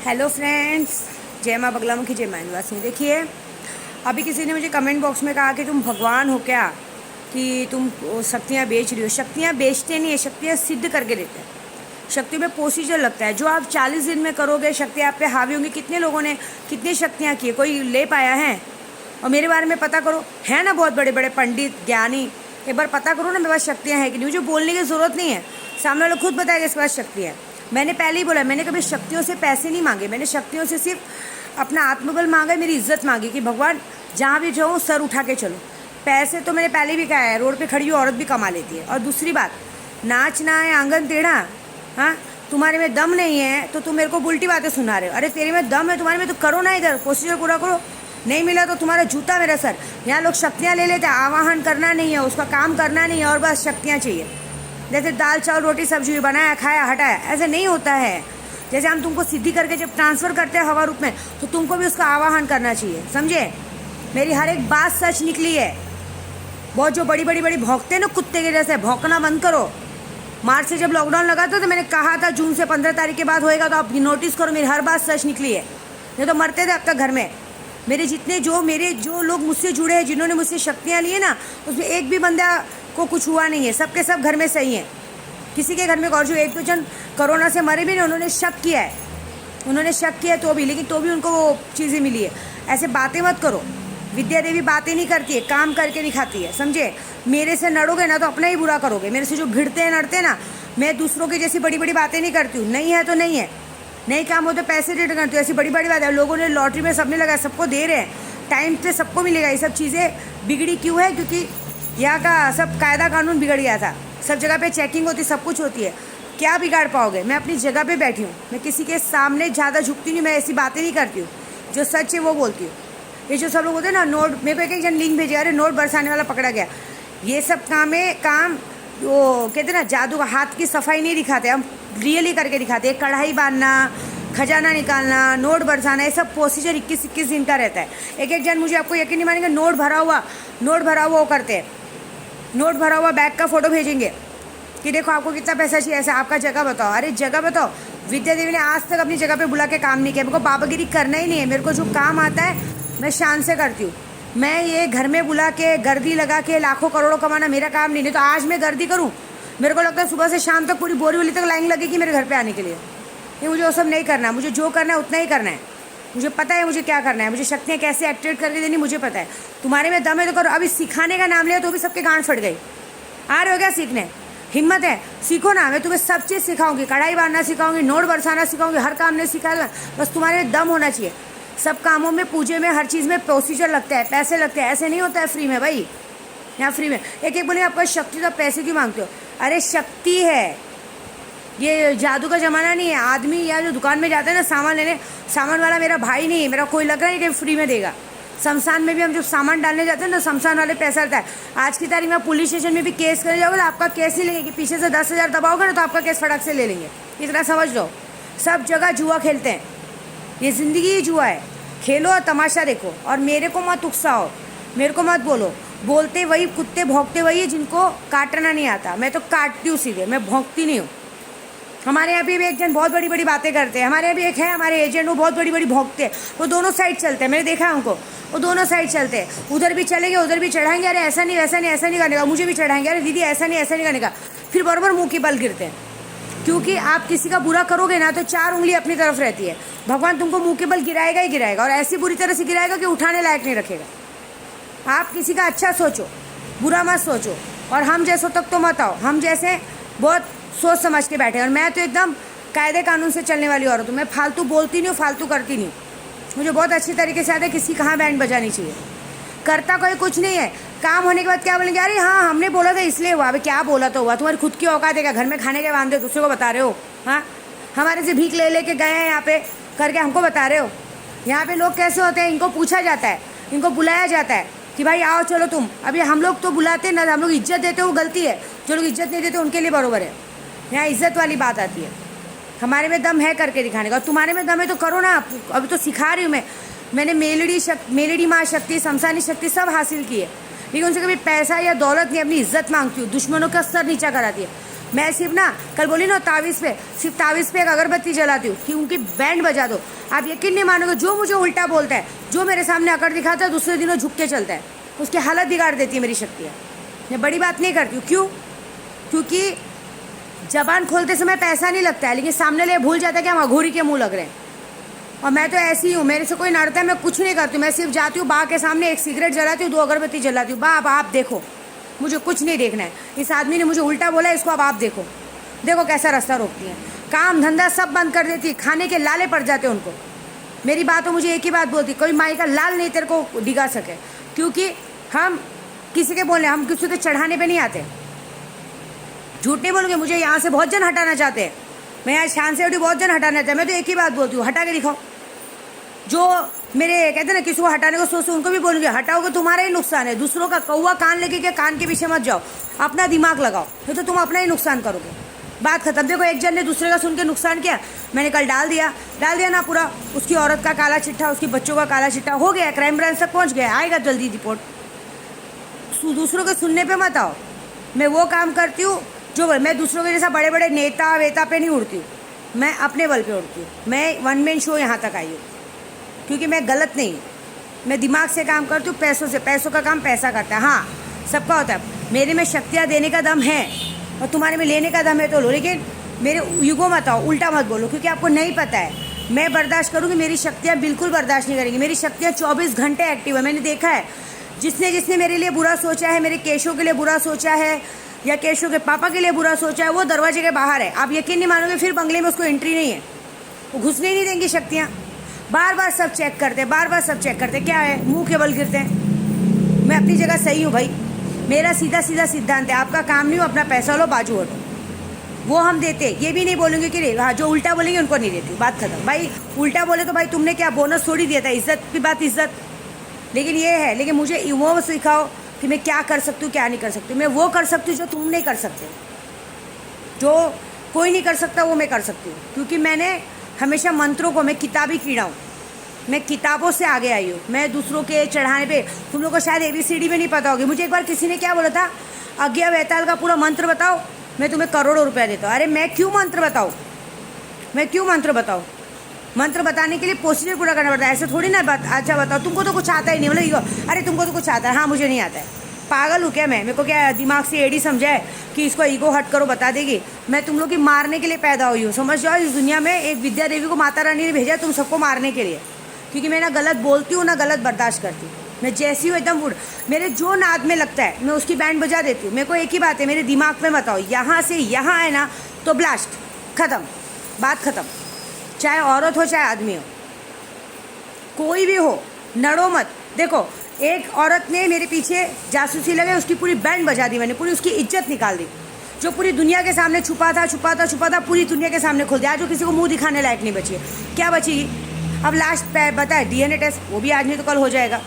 Hello friends, जय माँ बगलामुखी, जय माँ निवासिनी। देखिए, अभी किसी ने मुझे कमेंट बॉक्स में कहा कि तुम भगवान हो क्या, कि तुम शक्तियाँ बेच रही हो। शक्तियाँ बेचते नहीं है, शक्तियाँ सिद्ध करके देते हैं। शक्ति में प्रोसीजर लगता है। जो आप 40 दिन में करोगे, शक्ति आप पे हावी होंगी। कितने लोगों ने कितनी शक्तियाँ की, कोई ले पाया है? और मेरे बारे में पता करो, है ना बहुत बड़े बड़े पंडित ज्ञानी, एक बार पता करो ना मेरे पास शक्तियाँ हैं कि नहीं। मुझे बोलने की ज़रूरत नहीं है, सामने वाला खुद बताएगा इसके पास शक्ति है। मैंने पहले ही बोला, मैंने कभी शक्तियों से पैसे नहीं मांगे, मैंने शक्तियों से सिर्फ अपना आत्मबल मांगा, मेरी इज्जत मांगी कि भगवान जहाँ भी जाऊँ सर उठा के चलो। पैसे तो मैंने पहले भी कहा है, रोड पे खड़ी हुई औरत भी कमा लेती है। और दूसरी बात, नाचना है आंगन टेढ़ा। हाँ, तुम्हारे में दम नहीं है तो तुम मेरे को उल्टी बातें सुना रहे हो। अरे तेरे में दम है, तुम्हारे में तो करो ना, इधर प्रोसीजर पूरा करो। नहीं मिला तो तुम्हारा जूता मेरा सर। यहाँ लोग शक्तियाँ ले लेते हैं, आवाहन करना नहीं है, उसका काम करना नहीं है और बस शक्तियाँ चाहिए। जैसे दाल चावल रोटी सब्जी बनाया, खाया, हटाया, ऐसे नहीं होता है। जैसे हम तुमको सिद्धि करके जब ट्रांसफ़र करते हैं हवा रूप में, तो तुमको भी उसका आवाहन करना चाहिए, समझे? मेरी हर एक बात सच निकली है। बहुत जो बड़ी बड़ी भौंकते हैं ना कुत्ते के जैसे, भौंकना बंद करो। मार्च से जब लॉकडाउन लगा था तो मैंने कहा था जून से 15 तारीख के बाद होएगा, तो आप नोटिस करो, मेरी हर बात सच निकली है। नहीं तो मरते थे अब तक घर में। मेरे जो लोग मुझसे जुड़े हैं, जिन्होंने मुझसे शक्तियाँ ली है ना, उसमें एक भी बंदा को कुछ हुआ नहीं है, सबके सब घर में सही हैं। किसी के घर में, और जो एक दो जन कोरोना से मरे भी नहीं, उन्होंने शक किया है तो भी, लेकिन तो भी उनको वो चीज़ें मिली है। ऐसे बातें मत करो। विद्या देवी बातें नहीं करती है, काम करके दिखाती है, समझे? मेरे से लड़ोगे ना तो अपना ही बुरा करोगे। मेरे से जो भिड़ते हैं लड़ते हैं ना, मैं दूसरों की जैसी बड़ी बड़ी बातें नहीं करती हूँ। नहीं है तो नहीं है, नहीं काम हो तो पैसे रिटर्न करती हूँ। ऐसी बड़ी बड़ी बात है। लोगों ने लॉटरी में सबने लगाया, सबको दे रहे हैं, टाइम पे सबको मिलेगा। ये सब चीज़ें बिगड़ी क्यों है? क्योंकि यहाँ का सब कायदा कानून बिगड़ गया था। सब जगह पे चेकिंग होती, सब कुछ होती है। क्या बिगाड़ पाओगे? मैं अपनी जगह पे बैठी हूँ, मैं किसी के सामने ज़्यादा झुकती नहीं, मैं ऐसी बातें नहीं करती हूँ। जो सच है वो बोलती हूँ। ये जो सब लोग होते हैं ना, नोट, मेरे को एक जन लिंक भेजे, अरे नोट बरसाने वाला पकड़ा गया। ये सब काम वो कहते हैं ना, जादू का हाथ की सफाई नहीं दिखाते, हम रियली करके दिखाते हैं। कढ़ाई बांधना, खजाना निकालना, नोट बरसाना, ये सब प्रोसीजर 21-21 दिन का रहता है। एक जन, मुझे आपको यकीन नहीं मानेंगे, नोट भरा हुआ वो करते हैं। नोट भरा हुआ बैग का फ़ोटो भेजेंगे कि देखो आपको कितना पैसा चाहिए, ऐसा आपका जगह बताओ। अरे जगह बताओ। विद्या देवी ने आज तक अपनी जगह पे बुला के काम नहीं किया। मेरे को बाबागिरी करना ही नहीं है। मेरे को जो काम आता है मैं शान से करती हूँ। मैं ये घर में बुला के गर्दी लगा के लाखों करोड़ों कमाना मेरा काम नहीं। तो आज मैं गर्दी करूँ, मेरे को लगता है सुबह से शाम तक पूरी बोरीवली तक लाइन लगेगी मेरे घर पर आने के लिए। नहीं, मुझे वो सब नहीं करना। मुझे जो करना है उतना ही करना है। मुझे पता है मुझे क्या करना है, मुझे शक्तियाँ कैसे एक्टिवेट करके देनी मुझे पता है। तुम्हारे में दम है तो करो। अभी सिखाने का नाम लिया तो भी सबके गांड फट गई। आ रहे हो क्या सीखने? हिम्मत है, सीखो ना। मैं तुम्हें सब चीज़ सिखाऊंगी, कढ़ाई बांधना सिखाऊंगी, नोट बरसाना सिखाऊंगी, हर काम नहीं सिखाऊंगा। बस तुम्हारे में दम होना चाहिए। सब कामों में, पूजे में, हर चीज़ में प्रोसीजर लगता है, पैसे लगते हैं। ऐसे नहीं होता है फ्री में भाई। यहाँ फ्री में एक बोले आपका शक्ति, तो पैसे क्यों मांगते हो? अरे शक्ति है, ये जादू का ज़माना नहीं है। आदमी या जो दुकान में जाता है ना सामान लेने, सामान वाला मेरा भाई नहीं है। मेरा कोई लग रहा है कि फ्री में देगा। शमशान में भी हम जब सामान डालने जाते हैं ना, शमशान वाले पैसा रहता है। आज की तारीख में पुलिस स्टेशन में भी केस करने जाओगे तो आपका केस नहीं लेंगे कि पीछे से 10,000 दबाओगे ना तो आपका केस फटक से ले लेंगे। इतना समझ लो। सब जगह जुआ खेलते हैं। ये ज़िंदगी ही जुआ है। खेलो और तमाशा देखो। और मेरे को मत उकसाओ, मेरे को मत बोलो। बोलते वही कुत्ते, भौंकते वही है जिनको काटना नहीं आता। मैं तो काटती हूँ सीधे, मैं भौंकती नहीं हूँ। हमारे यहाँ भी एक जन बहुत बड़ी बड़ी बातें करते हैं। हमारे यहाँ भी एक है हमारे एजेंट, वो बहुत बड़ी बड़ी भौंकते हैं। वो दोनों साइड चलते हैं, मैंने देखा है उनको। वो दोनों साइड चलते हैं, उधर भी चलेंगे उधर भी चढ़ाएंगे। अरे ऐसा नहीं वैसा नहीं, ऐसा नहीं करने का। मुझे भी चढ़ाएंगे, अरे दीदी ऐसा नहीं करने का। फिर बराबर मुँह की बल गिरते हैं। क्योंकि आप किसी का बुरा करोगे ना तो 4 उंगली अपनी तरफ रहती है। भगवान तुमको मुँह के बल गिराएगा ही गिराएगा, और ऐसी बुरी तरह से गिराएगा कि उठाने लायक नहीं रखेगा। आप किसी का अच्छा सोचो, बुरा मत सोचो। और हम जैसों तक तो मत आओ। हम जैसे बहुत सोच समझ के बैठे। और मैं तो एकदम कायदे कानून से चलने वाली औरत हूँ। मैं फालतू बोलती नहीं हूँ, फालतू करती नहीं। मुझे बहुत अच्छी तरीके से आता है किसी कहाँ बैंड बजानी चाहिए। करता कोई कुछ नहीं है। काम होने के बाद क्या बोलेंगे? अरे हाँ हमने बोला था इसलिए हुआ। अभी क्या बोला तो हुआ? तुम्हारी खुद की औकात है क्या? घर में खाने के बांधे दूसरे को बता रहे हो? हाँ, हमारे से भीख ले लेके गए हैं यहाँ पे करके हमको बता रहे हो? यहाँ पे लोग कैसे होते हैं, इनको पूछा जाता है, इनको बुलाया जाता है कि भाई आओ चलो तुम। अभी हम लोग तो बुलाते ना, हम लोग इज्जत देते, वो गलती है। जो लोग इज्जत नहीं देते उनके लिए बराबर है। यहाँ इज्जत वाली बात आती है। हमारे में दम है करके दिखाने का, और तुम्हारे में दम है तो करो ना। अभी तो सिखा रही हूँ मैंने मेलड़ी माँ शक्ति, शमशानी शक्ति सब हासिल की है। लेकिन उनसे कभी पैसा या दौलत नहीं, अपनी इज्जत मांगती हूँ। दुश्मनों का सर नीचा कराती है। मैं सिर्फ ना कल बोली ना तावीज़ पे, सिर्फ तावीज़ पे एक अगरबत्ती जलाती हूँ कि उनकी बैंड बजा दो। आप यकीन नहीं मानोगे, जो मुझे उल्टा बोलता है, जो मेरे सामने अकड़ दिखाता है, दूसरे दिन वो झुक के चलता है, उसकी हालत बिगाड़ देती है मेरी शक्तियाँ। मैं बड़ी बात नहीं करती हूँ। क्यों? क्योंकि जबान खोलते समय पैसा नहीं लगता है, लेकिन सामने ले भूल जाता है कि हम अघोरी के मुँह लग रहे हैं। और मैं तो ऐसी हूँ, मेरे से कोई नड़ता है मैं कुछ नहीं करती हूँ। मैं सिर्फ जाती हूँ बा के सामने, एक सिगरेट जलाती हूँ, 2 अगरबत्ती जलाती हूँ। बा अब आप देखो, मुझे कुछ नहीं देखना है। इस आदमी ने मुझे उल्टा बोला, इसको अब आप देखो, देखो कैसा रास्ता रोकती है। काम धंधा सब बंद कर देती, खाने के लाले पड़ जाते उनको। मेरी बातों मुझे एक ही बात बोलती, कोई माई का लाल नहीं तेरे को डिगा सके। क्योंकि हम किसी के बोले, हम किसी के चढ़ाने पे नहीं आते। झूठ नहीं बोलूँगी, मुझे यहाँ से बहुत जन हटाना चाहते हैं, मैं यहाँ शान से उठी बहुत जन हटाना चाहते हैं। मैं तो एक ही बात बोलती हूँ, हटा के दिखाओ। जो मेरे कहते हैं ना किसी को हटाने को सोचते उनको भी बोलूँगी, हटाओगे तुम्हारा ही नुकसान है। दूसरों का कौवा कान लेके के कान के पीछे मत जाओ, अपना दिमाग लगाओ, तो तुम अपना ही नुकसान करोगे। बात खत्म। देखो एक जन ने दूसरे का सुन के नुकसान किया, मैंने कल डाल दिया ना पूरा, उसकी औरत का काला चिट्ठा, उसकी बच्चों का काला चिट्ठा हो गया, क्राइम ब्रांच तक पहुँच गया, आएगा जल्दी रिपोर्ट। दूसरों के सुनने पे मत आओ। मैं वो काम करती हूँ जो मैं दूसरों के जैसा बड़े बड़े नेता वेता पे नहीं उड़ती हूँ, मैं अपने बल पे उड़ती हूँ। मैं 1 मैन शो यहाँ तक आई हूँ क्योंकि मैं गलत नहीं हूँ, मैं दिमाग से काम करती हूँ, पैसों से। पैसों का काम पैसा करता है। हाँ, सबका होता है। मेरे में शक्तियाँ देने का दम है और तुम्हारे में लेने का दम है तो लो, लेकिन मेरे युगो मत आओ, उल्टा मत बोलो, क्योंकि आपको नहीं पता है। मैं बर्दाश्त करूँगी, मेरी शक्तियाँ बिल्कुल बर्दाश्त नहीं करेंगी। मेरी शक्तियाँ 24 घंटे एक्टिव है। मैंने देखा है, जिसने मेरे लिए बुरा सोचा है, मेरे केशों के लिए बुरा सोचा है या केशों के पापा के लिए बुरा सोचा है, वो दरवाजे के बाहर है। आप यकीन नहीं मानोगे, फिर बंगले में उसको एंट्री नहीं है, वो घुसने ही नहीं देंगी शक्तियाँ। बार बार सब चेक करते, बार बार सब चेक करते, क्या है, मुंह के बल गिरते हैं। मैं अपनी जगह सही हूँ भाई, मेरा सीधा सीधा सिद्धांत है, आपका काम नहीं हो, अपना पैसा लो, बाजू हटो। वो हम देते, ये भी नहीं बोलेंगे कि हाँ जो उल्टा बोलेंगे उनको नहीं देती, बात खत्म। भाई उल्टा बोले तो भाई तुमने क्या बोनस थोड़ी दिया था, इज्जत की बात इज्जत। लेकिन ये है, लेकिन मुझे वो सिखाओ कि मैं क्या कर सकती हूँ क्या नहीं कर सकती। मैं वो कर सकती हूँ जो तुम नहीं कर सकते, जो कोई नहीं कर सकता वो मैं कर सकती हूँ। क्योंकि मैंने हमेशा मंत्रों को, मैं किताबी कीड़ा हूँ, मैं किताबों से आगे आई हूँ। मैं दूसरों के चढ़ाने पे, तुम लोग को शायद ABCD में नहीं पता होगी। मुझे एक बार किसी ने क्या बोला था, अज्ञा वैताल का पूरा मंत्र बताओ, मैं तुम्हें करोड़ों रुपया देता हूँ। अरे मैं क्यों मंत्र बताऊँ, मैं क्यों मंत्र बताऊँ? मंत्र बताने के लिए प्रोसीजर पूरा करना पड़ता है, ऐसे थोड़ी ना अच्छा बताओ, तुमको तो कुछ आता ही नहीं, मतलब अरे तुमको तो कुछ आता है, हाँ मुझे नहीं आता है। पागल हूँ क्या मैं? मेरे को क्या दिमाग से एडी समझा है कि इसको ईगो हट करो बता देगी? मैं तुम लोग की मारने के लिए पैदा हुई हूँ, समझ जाओ। इस दुनिया में एक विद्या देवी को माता रानी ने भेजा तुम सबको मारने के लिए, क्योंकि मैं ना गलत बोलती हूँ ना गलत बर्दाश्त करती हूँ। मैं जैसी हूँ एकदम मेरे जो नाद में लगता है मैं उसकी बैंड बजा देती हूँ। मेरे को एक ही बात है, मेरे दिमाग में मत आओ। यहाँ से यहाँ आए ना तो ब्लास्ट, ख़त्म, बात ख़त्म। चाहे औरत हो चाहे आदमी हो, कोई भी हो, लड़ो मत। देखो एक औरत ने मेरे पीछे जासूसी लगे, उसकी पूरी बैंड बजा दी मैंने, पूरी उसकी इज्जत निकाल दी। जो पूरी दुनिया के सामने छुपा था पूरी दुनिया के सामने खोल दिया। आज वो किसी को मुंह दिखाने लायक नहीं बची है। क्या बचेगी अब? लास्ट बताए DNA टेस्ट, वो भी आज नहीं तो कल हो जाएगा।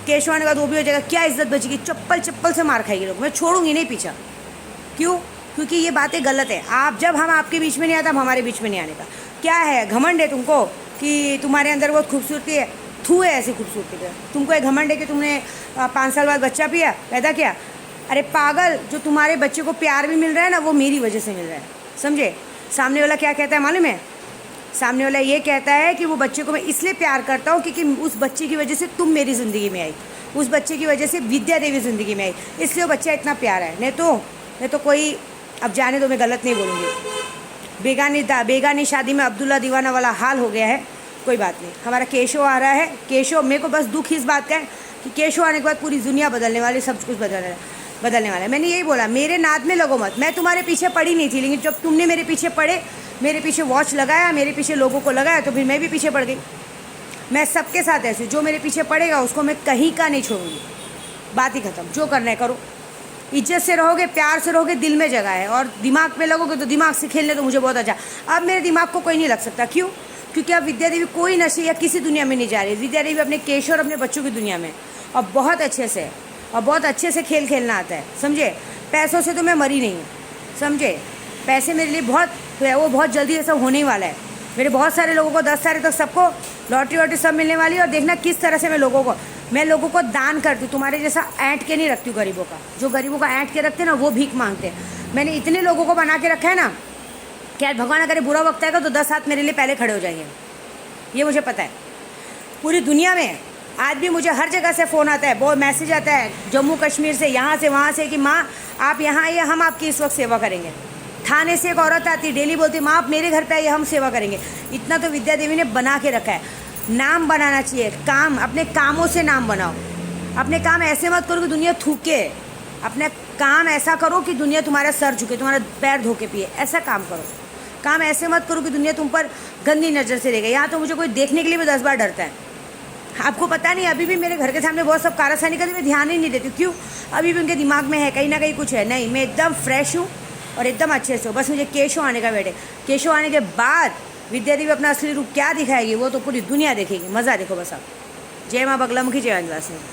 केशव आने का वो भी हो जाएगा। क्या इज्जत बचेगी? चप्पल से मार खाएगी लोग। मैं छोड़ूंगी नहीं पीछा। क्यों? क्योंकि ये बातें गलत है। आप जब हम आपके बीच में नहीं आते, हम हमारे बीच में नहीं आने का। क्या है, घमंड है तुमको कि तुम्हारे अंदर बहुत खूबसूरती है? थू है ऐसी खूबसूरती पे। तुमको एक घमंड है कि तुमने 5 साल बाद बच्चा पैदा किया। अरे पागल, जो तुम्हारे बच्चे को प्यार भी मिल रहा है ना, वो मेरी वजह से मिल रहा है, समझे? सामने वाला क्या कहता है मालूम है? सामने वाला ये कहता है कि वो बच्चे को मैं इसलिए प्यार करता हूँ क्योंकि उस बच्चे की वजह से तुम मेरी ज़िंदगी में आई, उस बच्चे की वजह से विद्या देवी ज़िंदगी में आई, इसलिए वो बच्चा इतना प्यारा है। नहीं तो कोई, अब जाने दो, मैं गलत नहीं बोलूँगी। बेगानी शादी में अब्दुल्ला दीवाना वाला हाल हो गया है। कोई बात नहीं, हमारा केशव आ रहा है। केशव, मेरे को बस दुख इस बात का है कि केशव आने के बाद पूरी दुनिया बदलने वाली, सब कुछ बदलने वाला है। मैंने यही बोला, मेरे नाद में लगो मत। मैं तुम्हारे पीछे पड़ी नहीं थी, लेकिन जब तुमने मेरे पीछे पड़े, मेरे पीछे वॉच लगाया, मेरे पीछे लोगों को लगाया, तो फिर मैं भी पीछे पड़ गई। मैं सबके साथ ऐसी, जो मेरे पीछे पड़ेगा उसको मैं कहीं का नहीं छोड़ूंगी। बात ही खत्म। जो करना है करो, इज्जत से रहोगे, प्यार से रहोगे, दिल में जगह है। और दिमाग पे लगोगे तो दिमाग से खेलने तो मुझे बहुत अच्छा। अब मेरे दिमाग को कोई नहीं लग सकता। क्यों? क्योंकि अब विद्या देवी कोई नशे या किसी दुनिया में नहीं जा रही। विद्या देवी अपने केशव और अपने बच्चों की दुनिया में, और बहुत अच्छे से, और बहुत अच्छे से खेल खेलना आता है, समझे? पैसों से तो मैं मरी नहीं हूँ, समझे? पैसे मेरे लिए बहुत है, वो बहुत जल्दी ये सब होने ही वाला है। मेरे बहुत सारे लोगों को 10 तारीख तक सबको लॉटरी सब मिलने वाली है। और देखना किस तरह से मैं लोगों को दान करती हूँ। तुम्हारे जैसा ऐंठ के नहीं रखती हूँ गरीबों का। जो गरीबों का ऐंठ के रखते हैं ना, वो भीख मांगते हैं। मैंने इतने लोगों को बना के रखा है ना कि यार भगवान अगर बुरा वक्त आएगा तो 10 हाथ मेरे लिए पहले खड़े हो जाएंगे, ये मुझे पता है। पूरी दुनिया में आज भी मुझे हर जगह से फ़ोन आता है, वो मैसेज आता है जम्मू कश्मीर से, यहाँ से वहाँ से कि माँ आप यहाँ आइए, हम आपकी इस वक्त सेवा करेंगे। थाने से एक औरत आती, डेली बोलती माँ आप मेरे घर पे आइए, हम सेवा करेंगे। इतना तो विद्या देवी ने बना के रखा है। नाम बनाना चाहिए, काम, अपने कामों से नाम बनाओ। अपने काम ऐसे मत करो कि दुनिया थूके, अपने काम ऐसा करो कि दुनिया तुम्हारा सर झुके, तुम्हारा पैर धो के पिए, ऐसा काम करो। काम ऐसे मत करो कि दुनिया तुम पर गंदी नज़र से देखे। यहाँ तो मुझे कोई देखने के लिए भी 10 बार डरता है। आपको पता नहीं, अभी भी मेरे घर के सामने बहुत सब कारस्तानी करती, मैं ध्यान ही नहीं देती। क्यों? अभी भी उनके दिमाग में है कहीं ना कहीं कुछ है। नहीं, मैं एकदम फ्रेश हूँ और एकदम अच्छे से हूँ। बस मुझे केशव आने का वेट है। केशव आने के बाद विद्या देवी अपना असली रूप क्या दिखाएगी वो तो पूरी दुनिया देखेगी। मज़ा देखो बस आप। जय माँ बगलामुखी, जय आदिवासी।